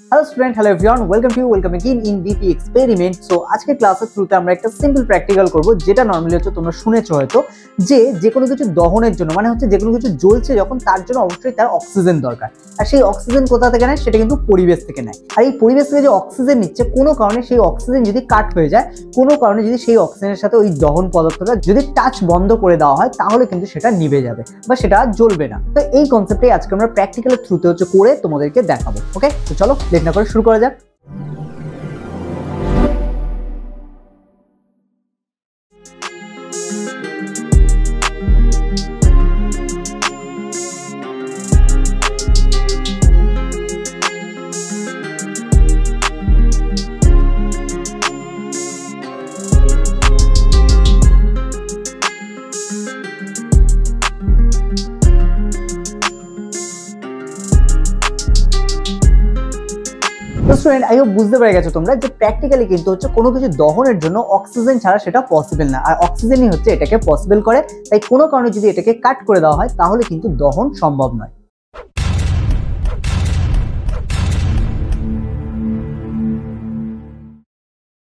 Hello student, hello everyone, welcome again in BP experiment. So আজকে ক্লাসের থ্রুতে আমরা একটা সিম্পল প্র্যাকটিক্যাল করব, যেটা নর্মালি হচ্ছে তোমরা শুনেছো হয়তো, যে কোনো কিছু দহনের জন্য মানে হচ্ছে যে কোনো কিছু জ্বলছে যখন, তার জন্য অবশ্যই তার অক্সিজেন দরকার। আর সেই অক্সিজেন কোথা থেকে নেয়? সেটা কিন্তু পরিবেশ থেকে নেয়। আর এই পরিবেশ থেকে যে অক্সিজেন নিচ্ছে, কোনো কারণে সেই অক্সিজেন যদি কাট হয়ে যায়, কোনো কারণে যদি সেই অক্সিজেনের সাথে ওই দহন পদার্থটা যদি টাচ বন্ধ করে দেওয়া হয়, তাহলে কিন্তু সেটা নিভে যাবে বা সেটা জ্বলবে না। তো এই কনসেপ্টে আজকে আমরা প্র্যাকটিক্যালের থ্রুতে হচ্ছে করে তোমাদেরকে দেখাবো। ওকে, তো চলো লেট না করে শুরু করা যাক। স্টুডেন্ট, আই হোপ বুঝতে পেরে গেছো তোমরা যে প্র্যাকটিক্যালি কিন্তু হচ্ছে কোনো কিছু দহনের জন্য অক্সিজেন ছাড়া সেটা পসিবল না, আর অক্সিজেনই হচ্ছে এটাকে পসিবল করে। তাই কোনো কারণে যদি এটাকে কাট করে দেওয়া হয়, তাহলে কিন্তু দহন সম্ভব নয়।